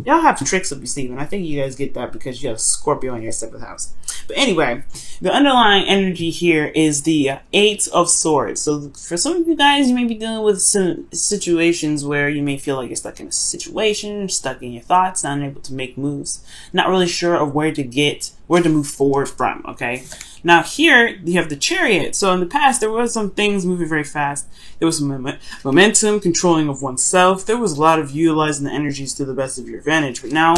Y'all have tricks up your sleeve, and I think you guys get that because you have Scorpio in your 7th house. But anyway, the underlying energy here is the Eight of Swords. So for some of you guys, you may be dealing with some situations where you may feel like you're stuck in a situation, stuck in your thoughts, not able to make moves, not really sure of where to move forward from, okay? Now here, you have the Chariot. So in the past, there was some things moving very fast. There was some momentum, controlling of oneself. There was a lot of utilizing the energies to the best of your advantage. But now,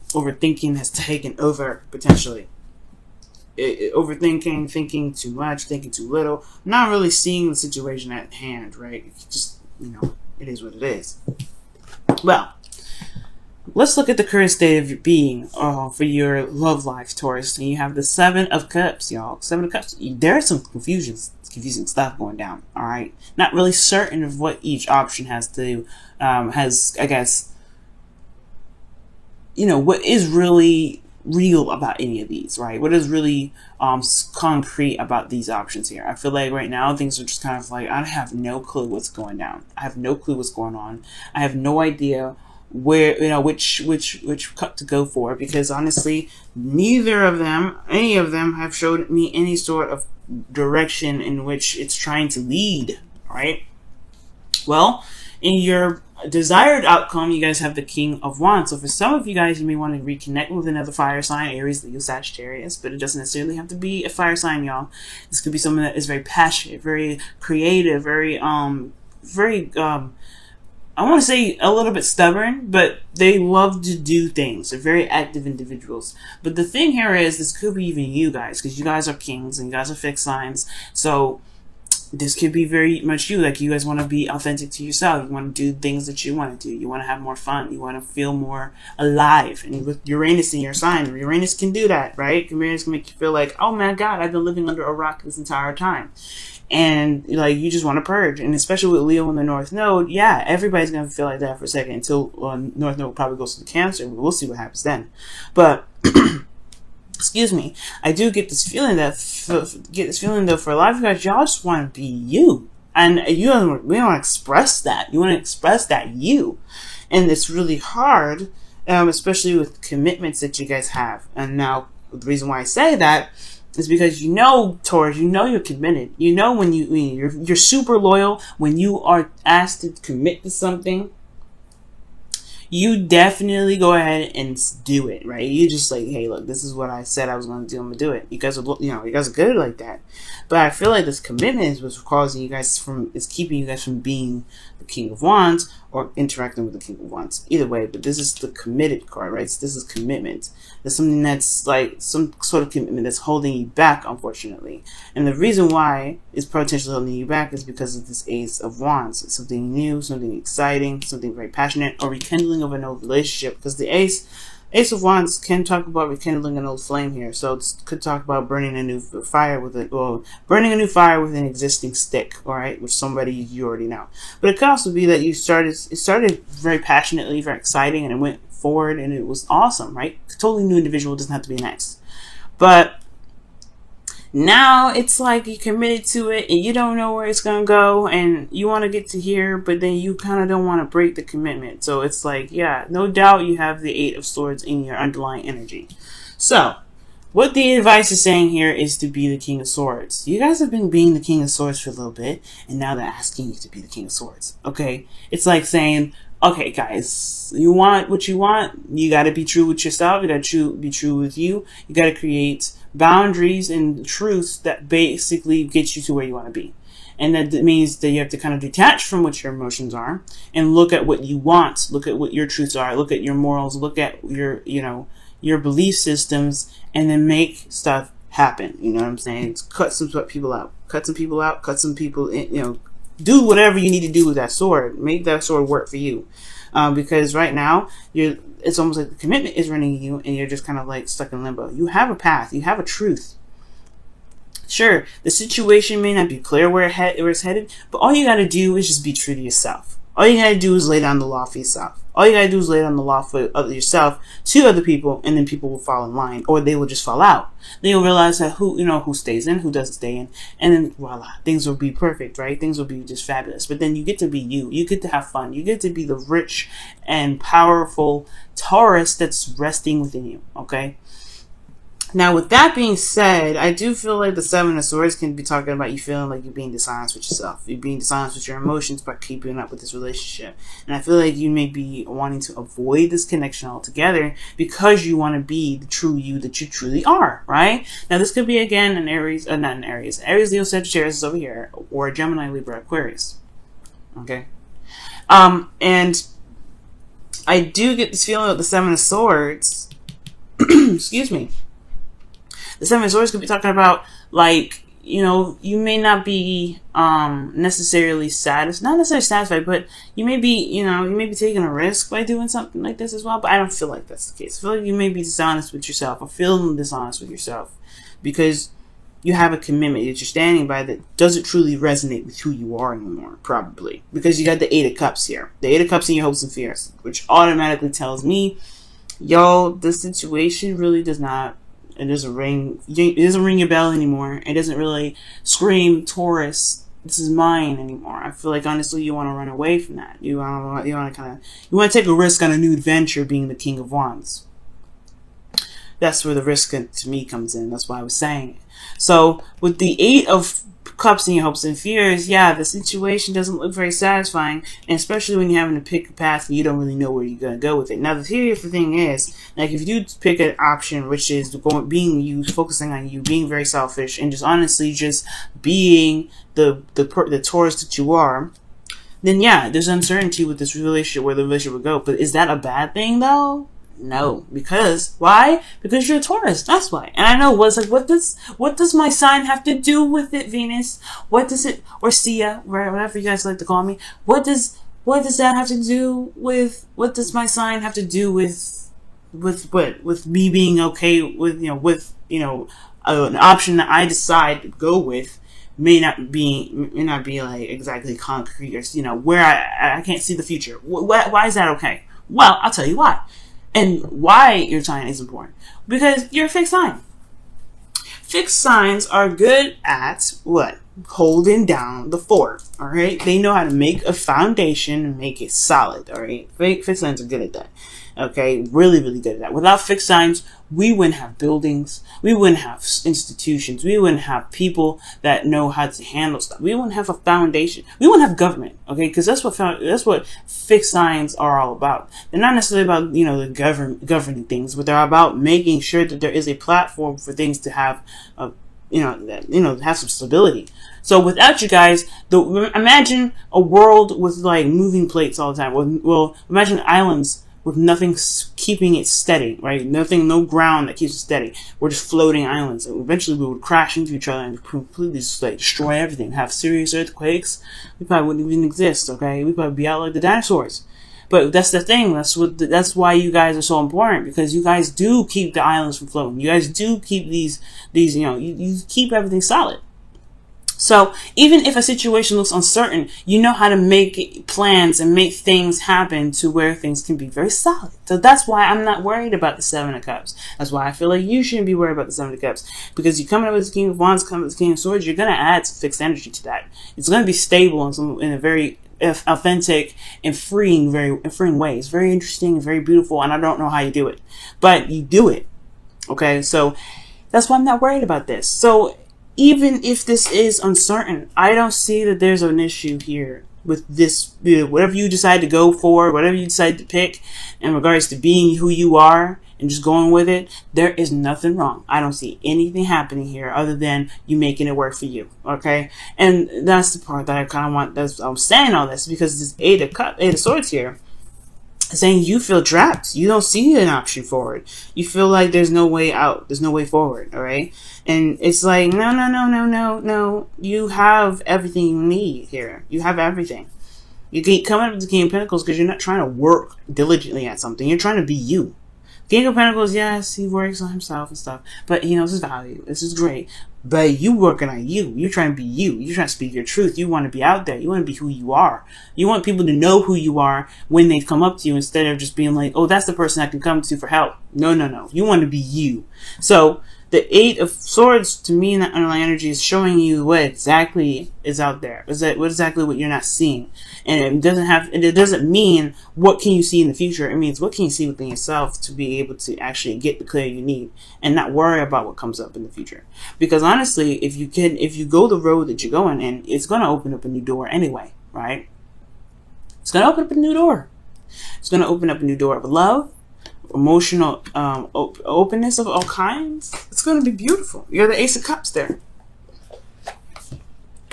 overthinking has taken over, potentially. Overthinking, thinking too much, thinking too little, not really seeing the situation at hand, right? Just, it is what it is. Well, let's look at the current state of your being for your love life, Taurus. And you have the 7 of Cups, y'all. 7 of Cups. There's some confusing stuff going down, all right? Not really certain of what each option has, I guess, what is really real about any of these, right? What is really concrete about these options here? I feel like right now things are just kind of like, I have no clue what's going down. I have no clue what's going on. I have no idea where, which cup to go for, because honestly, any of them have showed me any sort of direction in which it's trying to lead, right? Well, in your desired outcome, you guys have the King of Wands. So for some of you guys, you may want to reconnect with another fire sign, Aries, Leo, Sagittarius, but it doesn't necessarily have to be a fire sign, y'all. This could be someone that is very passionate, very creative, very I want to say a little bit stubborn, but they love to do things. They're very active individuals. But the thing here is, this could be even you guys, because you guys are kings and you guys are fixed signs. So this could be very much you. Like, you guys want to be authentic to yourself. You want to do things that you want to do. You want to have more fun. You want to feel more alive. And with Uranus in your sign, Uranus can do that, right? Uranus can make you feel like, oh my God, I've been living under a rock this entire time. And like, you just want to purge. And especially with Leo in the North Node, yeah, everybody's going to feel like that for a second until North Node probably goes to the Cancer. We'll see what happens then. But excuse me, I do get this feeling though, for a lot of you guys, y'all just want to be you. And we want to express that. You want to express that you. And it's really hard, especially with commitments that you guys have. And now, the reason why I say that is because Taurus, you're committed. When you're super loyal. When you are asked to commit to something, you definitely go ahead and do it, right? You just like, hey, look, this is what I said I was going to do. I'm going to do it. You guys are good like that. But I feel like this commitment is what's causing you guys is keeping you guys from being the King of Wands or interacting with the King of Wands. Either way, but this is the committed card, right? So this is commitment. There's something that's like some sort of commitment that's holding you back, unfortunately. And the reason why it's potentially holding you back is because of this Ace of Wands. It's something new, something exciting, something very passionate, or rekindling of an old relationship. Because the Ace of Wands can talk about rekindling an old flame here. So it could talk about burning a new fire with an existing stick, all right, with somebody you already know. But it could also be that it started very passionately, very exciting, and it went forward and it was awesome, right? Totally new individual, doesn't have to be an ex. But now it's like you committed to it and you don't know where it's going to go, and you want to get to here, but then you kind of don't want to break the commitment. So it's like, yeah, no doubt you have the 8 of Swords in your underlying energy. So what the advice is saying here is to be the King of Swords. You guys have been being the King of Swords for a little bit, and now they're asking you to be the King of Swords. Okay? It's like saying, okay, guys, you want what you want. You got to be true with yourself. You got to be true with you. You got to create boundaries and truths that basically get you to where you want to be. And that means that you have to kind of detach from what your emotions are and look at what you want. Look at what your truths are. Look at your morals. Look at your belief systems, and then make stuff happen. You know what I'm saying? It's cut some people out. Cut some people in, do whatever you need to do with that sword. Make that sword work for you. Because right now, it's almost like the commitment is running you, and you're just kind of like stuck in limbo. You have a path. You have a truth. Sure, the situation may not be clear where it's headed, but all you got to do is just be true to yourself. All you got to do is lay down the law for yourself. All you gotta do is lay it on the law for yourself to other people, and then people will fall in line, or they will just fall out. Then you'll realize that who stays in, who doesn't stay in, and then voila, things will be perfect, right? Things will be just fabulous. But then you get to be you. You get to have fun. You get to be the rich and powerful Taurus that's resting within you. Okay. Now, with that being said, I do feel like the Seven of Swords can be talking about you feeling like you're being dishonest with yourself. You're being dishonest with your emotions by keeping up with this relationship. And I feel like you may be wanting to avoid this connection altogether because you want to be the true you that you truly are, right? Now, this could be, again, an Aries, not an Aries. Aries, Leo, Sagittarius is over here, or Gemini, Libra, Aquarius. Okay? And I do get this feeling of the Seven of Swords. Excuse me. The Seven of Swords could be talking about, like, you may not be necessarily satisfied, not necessarily satisfied, but you may be taking a risk by doing something like this as well. But I don't feel like that's the case. I feel like you may be dishonest with yourself, or feeling dishonest with yourself, because you have a commitment that you're standing by that doesn't truly resonate with who you are anymore, probably. Because you got the Eight of Cups here. The Eight of Cups in your hopes and fears, which automatically tells me, yo, this situation really does not, it doesn't ring your bell anymore. It doesn't really scream, Taurus, this is mine anymore. I feel like, honestly, you want to run away from that. You want to take a risk on a new adventure, being the King of Wands. That's where the risk to me comes in. That's why I was saying it. So with the Eight of Cups in your hopes and fears, yeah, the situation doesn't look very satisfying, and especially when you're having to pick a path and you don't really know where you're going to go with it. Now, the thing is, like, if you do pick an option which is being you, focusing on you, being very selfish, and just honestly just being the Taurus that you are, then yeah, there's uncertainty with this relationship, where the relationship would go. But is that a bad thing, though? No, because why? Because you're a Taurus. That's why. And I know what does my sign have to do with it, Venus? What does it, or Sia, whatever you guys like to call me? What does that have to do with? What does my sign have to do with what? With me being okay with an option that I decide to go with may not be like exactly concrete, or where I can't see the future. Why is that okay? Well, I'll tell you why. And why your sign is important. Because you're a fixed sign. Fixed signs are good at what? Holding down the fort. Alright? They know how to make a foundation and make it solid. Alright? Fixed signs are good at that. Okay? Really, really good at that. Without fixed signs, we wouldn't have buildings. We wouldn't have institutions. We wouldn't have people that know how to handle stuff. We wouldn't have a foundation. We wouldn't have government. Okay? Because that's what fixed signs are all about. They're not necessarily about, the governing things, but they're about making sure that there is a platform for things to have, have some stability. So without you guys, imagine a world with like moving plates all the time. Well, imagine islands with nothing keeping it steady, right? No ground that keeps it steady. We're just floating islands. And eventually we would crash into each other and completely just like destroy everything. Have serious earthquakes. We probably wouldn't even exist, okay? We'd probably be out like the dinosaurs. But that's the thing. That's why you guys are so important, because you guys do keep the islands from floating. You guys do keep these you keep everything solid. So even if a situation looks uncertain, you know how to make plans and make things happen to where things can be very solid. So that's why I'm not worried about the Seven of Cups. That's why I feel like you shouldn't be worried about the Seven of Cups. Because you coming up with the King of Wands, coming up with the King of Swords, you're going to add some fixed energy to that. It's going to be stable in a very authentic and freeing way. It's very interesting and very beautiful, and I don't know how you do it. But you do it. Okay? So that's why I'm not worried about this. So even if this is uncertain, I don't see that there's an issue here with this. Whatever you decide to go for, whatever you decide to pick in regards to being who you are and just going with it, there is nothing wrong. I don't see anything happening here other than you making it work for you. Okay? And that's the part that I kind of want. I'm saying all this because this Eight of Swords here, saying you feel trapped. You don't see an option forward. You feel like there's no way out. There's no way forward. All right. And it's like, no. You have everything you need here. You have everything. You keep coming up with the King of Pentacles because you're not trying to work diligently at something. You're trying to be you. King of Pentacles, yes, he works on himself and stuff, but he knows his value. This is great. But you working on you. You're trying to be you. You're trying to speak your truth. You want to be out there. You want to be who you are. You want people to know who you are when they come up to you, instead of just being like, oh, that's the person I can come to for help. No, no, no. You want to be you. So the Eight of Swords, to me, in that underlying energy, is showing you what exactly is out there. What exactly what you're not seeing. And it doesn't mean what can you see in the future. It means what can you see within yourself to be able to actually get the clarity you need and not worry about what comes up in the future. Because honestly, if you go the road that you're going in, it's going to open up a new door anyway, right? It's going to open up a new door. It's going to open up a new door of love, emotional openness of all kinds. It's going to be beautiful. You're the Ace of Cups there.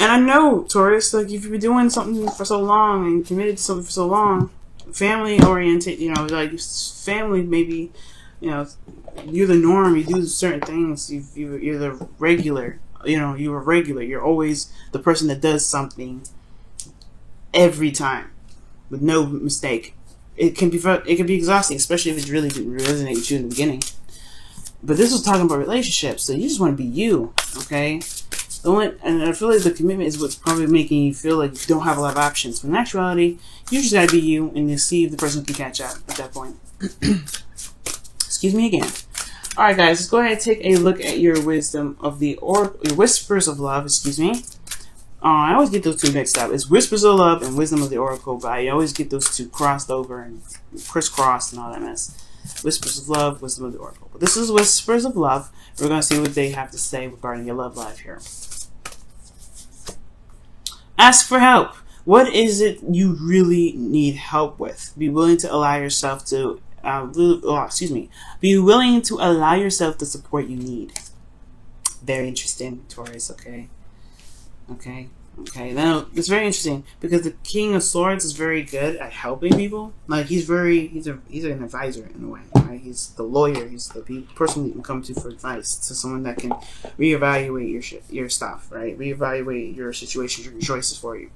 And I know, Taurus, like, if you've been doing something for so long and committed to something for so long, family oriented, you know, like family, maybe, you know, you're the norm. You do certain things. You're the regular. You know, you're a regular. You're always the person that does something every time with no mistake. It can be exhausting, especially if it really didn't resonate with you in the beginning. But this was talking about relationships, so you just want to be you, okay? And I feel like the commitment is what's probably making you feel like you don't have a lot of options. But in actuality, you just gotta be you, and you see if the person can catch up at that point. Excuse me again. All right, guys, let's go ahead and take a look at your wisdom of the your whispers of love. Excuse me. I always get those two mixed up. It's Whispers of Love and Wisdom of the Oracle, but I always get those two crossed over and crisscrossed and all that mess. Whispers of Love, Wisdom of the Oracle. But this is Whispers of Love. We're going to see what they have to say regarding your love life here. Ask for help. What is it you really need help with? Be willing to allow yourself to, be willing to allow yourself the support you need. Very interesting, Taurus, okay? Okay. Now, it's very interesting because the King of Swords is very good at helping people. Like, he's an advisor in a way, right? He's the lawyer. He's the person you can come to for advice. To someone that can reevaluate your stuff, right? Reevaluate your situations, your choices for you.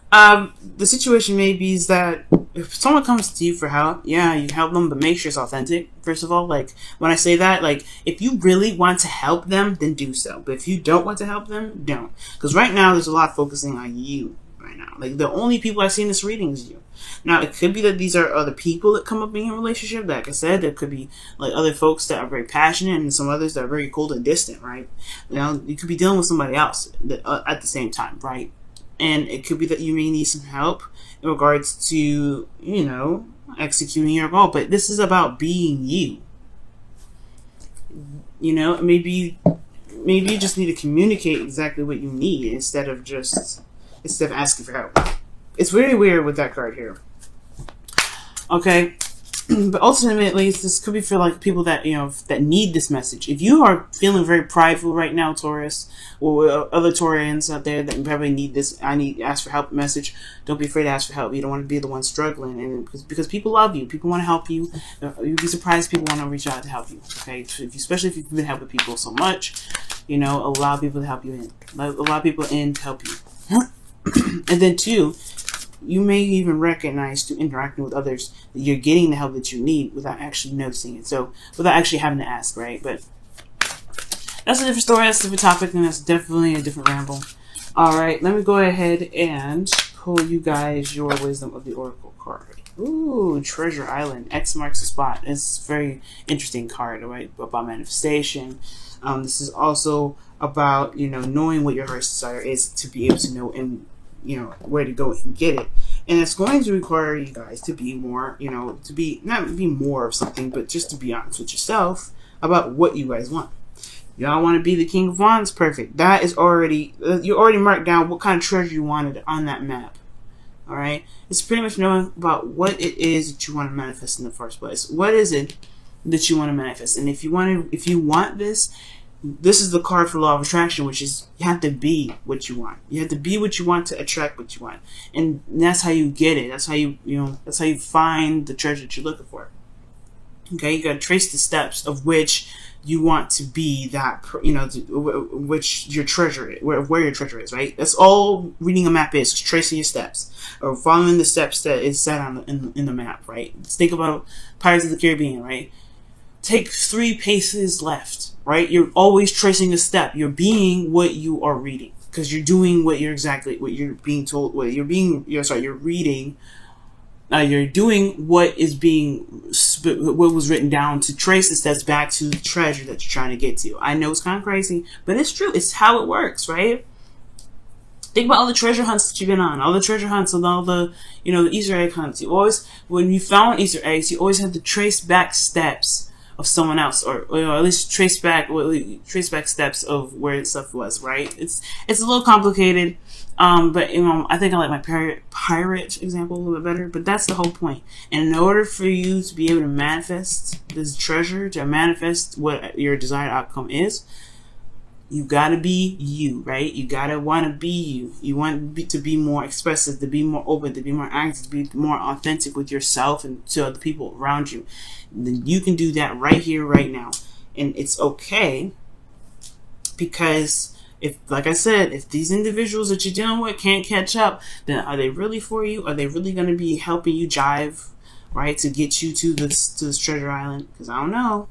The situation may be is that if someone comes to you for help, yeah, you help them, but make sure it's authentic. First of all, like, when I say that, like, if you really want to help them, then do so. But if you don't want to help them, don't. Because right now, there's a lot focusing on you right now. Like, the only people I see in this reading is you. Now, it could be that these are other people that come up in your relationship. Like I said, there could be, like, other folks that are very passionate and some others that are very cold and distant, right? You know, you could be dealing with somebody else at the same time, right? And it could be that you may need some help in regards to, you know, executing your goal. But this is about being you. You know, maybe you just need to communicate exactly what you need instead of asking for help. It's very weird with that card here. Okay. But ultimately, this could be for, like, people that, you know, that need this message. If you are feeling very prideful right now, Taurus, or other Taurians out there that probably need this, ask for help message, don't be afraid to ask for help. You don't want to be the one struggling, and because people love you, people want to help you. You'd be surprised if people want to reach out to help you. Okay, especially if you've been helping people so much, you know, allow people to help you in, allow people in to help you, and then two. You may even recognize through interacting with others that you're getting the help that you need without actually noticing it. So, without actually having to ask, right? But that's a different story, that's a different topic, and that's definitely a different ramble. Alright, let me go ahead and pull you guys your Wisdom of the Oracle card. Ooh, Treasure Island. X marks the spot. It's a very interesting card, right? About manifestation. This is also about, you know, knowing what your heart's desire is to be able to know and, you know, where to go and get it. And it's going to require you guys to be more, you know, not be more of something, but just to be honest with yourself about what you guys want. Y'all want to be the King of Wands? Perfect. That is already, you already marked down what kind of treasure you wanted on that map. Alright? It's pretty much knowing about what it is that you want to manifest in the first place. What is it that you want to manifest? And if you want this, this is the card for Law of Attraction, which is you have to be what you want. You have to be what you want to attract what you want, and that's how you get it. That's how that's how you find the treasure that you're looking for. Okay, you got to trace the steps of which you want to be that, you know, which your treasure is, where your treasure is. Right. That's all reading a map is tracing your steps or following the steps that is set on in the map. Right. Let's think about Pirates of the Caribbean. Right. take 3 paces left, right? You're always tracing a step. You're being what you are reading, because you're doing what you're being told. You're reading. You're doing what was written down to trace the steps back to the treasure that you're trying to get to. I know it's kind of crazy, but it's true. It's how it works, right? Think about all the treasure hunts that you've been on, all the treasure hunts and all the, the Easter egg hunts. You always, when you found Easter eggs, you always had to trace back steps of someone else, or at least trace back steps of where stuff was, right? It's a little complicated, but I think I like my pirate example a little bit better. But that's the whole point. And in order for you to be able to manifest this treasure, to manifest what your desired outcome is, you gotta be you, right? You gotta want to be you. You want to be more expressive, to be more open, to be more active, to be more authentic with yourself and to other people around you. Then you can do that right here, right now. And it's okay, because like I said, if these individuals that you're dealing with can't catch up, then are they really for you? Are they really going to be helping you jive, right, to get you to this treasure island? Because I don't know.